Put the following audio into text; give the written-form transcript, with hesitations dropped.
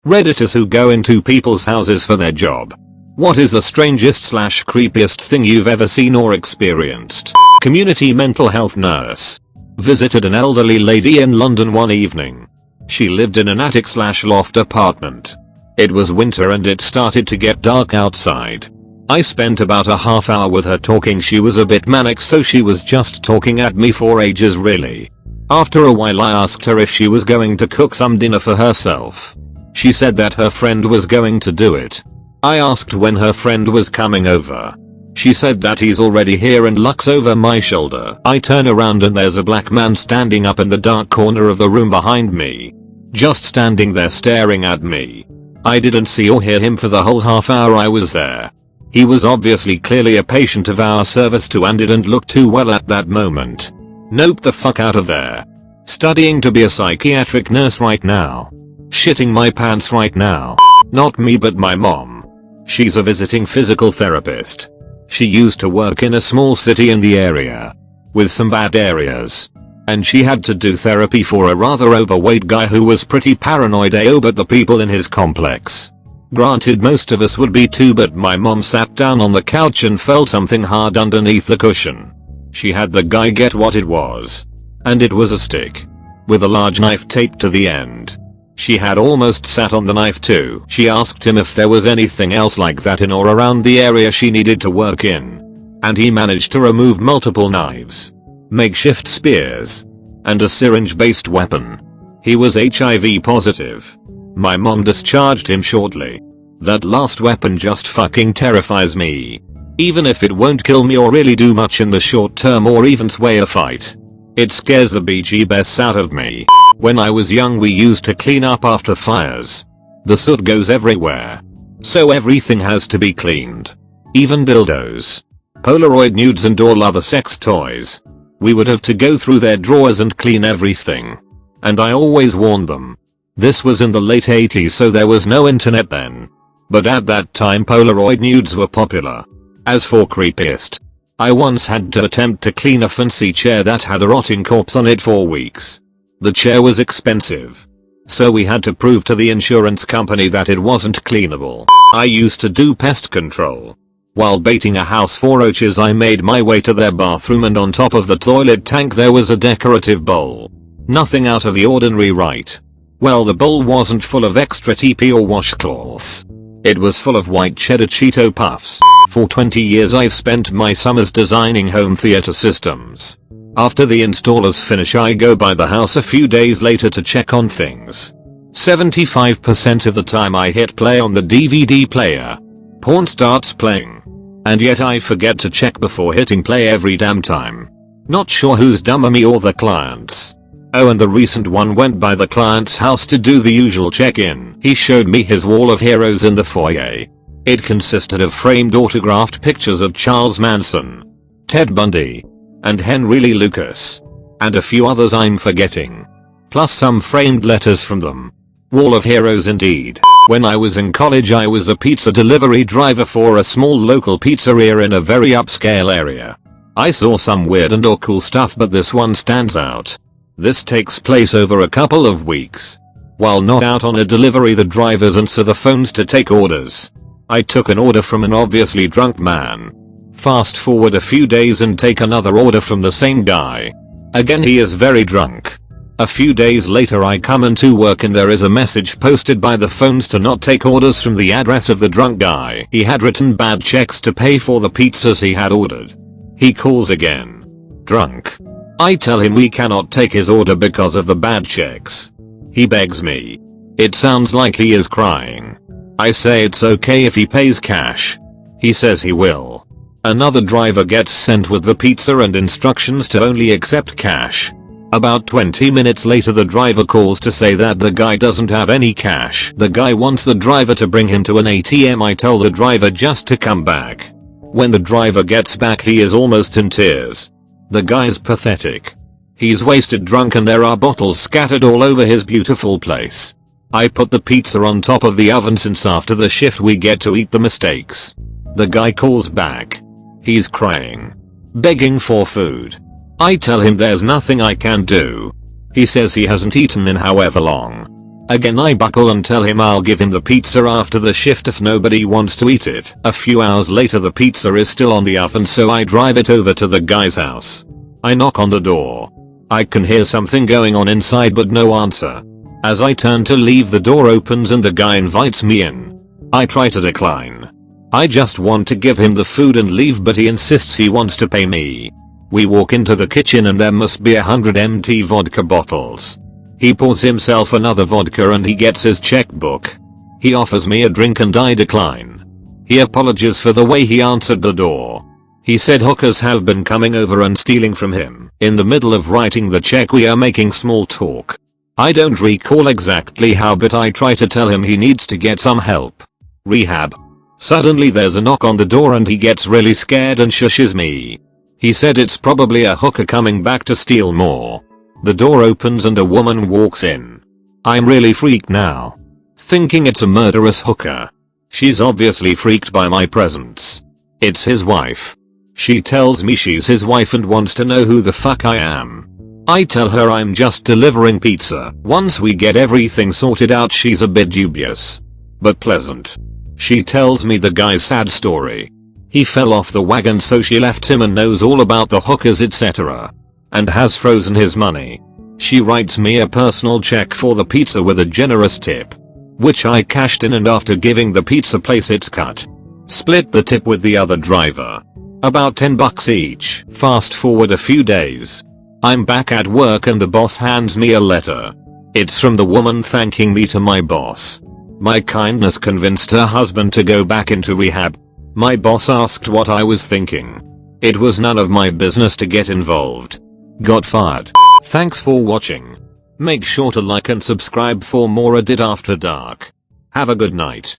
Redditors who go into people's houses for their job. What is the strangest/creepiest thing you've ever seen or experienced? Community mental health nurse visited an elderly lady in London one evening. She lived in an attic/loft apartment. It was winter and it started to get dark outside. I spent about a half hour with her talking. She was a bit manic, so she was just talking at me for ages really. After a while I asked her if she was going to cook some dinner for herself. She said that her friend was going to do it. I asked when her friend was coming over. She said that he's already here and looks over my shoulder. I turn around and there's a black man standing up in the dark corner of the room behind me. Just standing there staring at me. I didn't see or hear him for the whole half hour I was there. He was obviously clearly a patient of our service too and didn't look too well at that moment. Nope, the fuck out of there. Studying to be a psychiatric nurse right now. Shitting my pants right now. Not me but my mom. She's a visiting physical therapist. She used to work in a small city in the area with some bad areas. And she had to do therapy for a rather overweight guy who was pretty paranoid but the people in his complex. Granted, most of us would be too, but my mom sat down on the couch and felt something hard underneath the cushion. She had the guy get what it was. And it was a stick with a large knife taped to the end. She had almost sat on the knife too. She asked him if there was anything else like that in or around the area she needed to work in. And he managed to remove multiple knives, makeshift spears, and a syringe-based weapon. He was HIV positive. My mom discharged him shortly. That last weapon just fucking terrifies me. Even if it won't kill me or really do much in the short term or even sway a fight, it scares the bejeebus out of me. When I was young we used to clean up after fires. The soot goes everywhere. So everything has to be cleaned. Even dildos, Polaroid nudes and all other sex toys. We would have to go through their drawers and clean everything. And I always warned them. This was in the late 80s, so there was no internet then. But at that time Polaroid nudes were popular. As for creepiest, I once had to attempt to clean a fancy chair that had a rotting corpse on it for weeks. The chair was expensive, so we had to prove to the insurance company that it wasn't cleanable. I used to do pest control. While baiting a house for roaches I made my way to their bathroom, and on top of the toilet tank there was a decorative bowl. Nothing out of the ordinary, right? Well, the bowl wasn't full of extra TP or washcloths. It was full of white cheddar Cheeto puffs. For 20 years I've spent my summers designing home theater systems. After the installers finish I go by the house a few days later to check on things. 75% of the time I hit play on the DVD player. Porn starts playing. And yet I forget to check before hitting play every damn time. Not sure who's dumber, me or the clients. Oh, and the recent one went by the client's house to do the usual check-in. He showed me his wall of heroes in the foyer. It consisted of framed autographed pictures of Charles Manson, Ted Bundy, and Henry Lee Lucas. And a few others I'm forgetting. Plus some framed letters from them. Wall of heroes indeed. When I was in college I was a pizza delivery driver for a small local pizzeria in a very upscale area. I saw some weird and or cool stuff, but this one stands out. This takes place over a couple of weeks. While not out on a delivery, the drivers answer the phones to take orders. I took an order from an obviously drunk man. Fast forward a few days and take another order from the same guy. Again, he is very drunk. A few days later I come into work and there is a message posted by the phones to not take orders from the address of the drunk guy. He had written bad checks to pay for the pizzas he had ordered. He calls again. Drunk. I tell him we cannot take his order because of the bad checks. He begs me. It sounds like he is crying. I say it's okay if he pays cash. He says he will. Another driver gets sent with the pizza and instructions to only accept cash. About 20 minutes later the driver calls to say that the guy doesn't have any cash. The guy wants the driver to bring him to an ATM. I tell the driver just to come back. When the driver gets back he is almost in tears. The guy's pathetic. He's wasted drunk and there are bottles scattered all over his beautiful place. I put the pizza on top of the oven since after the shift we get to eat the mistakes. The guy calls back. He's crying, begging for food. I tell him there's nothing I can do. He says he hasn't eaten in however long. Again I buckle and tell him I'll give him the pizza after the shift if nobody wants to eat it. A few hours later the pizza is still on the oven, so I drive it over to the guy's house. I knock on the door. I can hear something going on inside but no answer. As I turn to leave, the door opens and the guy invites me in. I try to decline. I just want to give him the food and leave, but he insists he wants to pay me. We walk into the kitchen and there must be 100 empty vodka bottles. He pours himself another vodka and he gets his checkbook. He offers me a drink and I decline. He apologizes for the way he answered the door. He said hookers have been coming over and stealing from him. In the middle of writing the check we are making small talk. I don't recall exactly how, but I try to tell him he needs to get some help. Rehab. Suddenly there's a knock on the door and he gets really scared and shushes me. He said it's probably a hooker coming back to steal more. The door opens and a woman walks in. I'm really freaked now. Thinking it's a murderous hooker. She's obviously freaked by my presence. It's his wife. She tells me she's his wife and wants to know who the fuck I am. I tell her I'm just delivering pizza. Once we get everything sorted out, she's a bit dubious. But pleasant. She tells me the guy's sad story. He fell off the wagon, so she left him and knows all about the hookers etc. And has frozen his money. She writes me a personal check for the pizza with a generous tip. Which I cashed in, and after giving the pizza place its cut. Split the tip with the other driver. About $10 each. Fast forward a few days. I'm back at work and the boss hands me a letter. It's from the woman thanking me to my boss. My kindness convinced her husband to go back into rehab. My boss asked what I was thinking. It was none of my business to get involved. Got fired. Thanks for watching. Make sure to like and subscribe for more Reddit After Dark. Have a good night.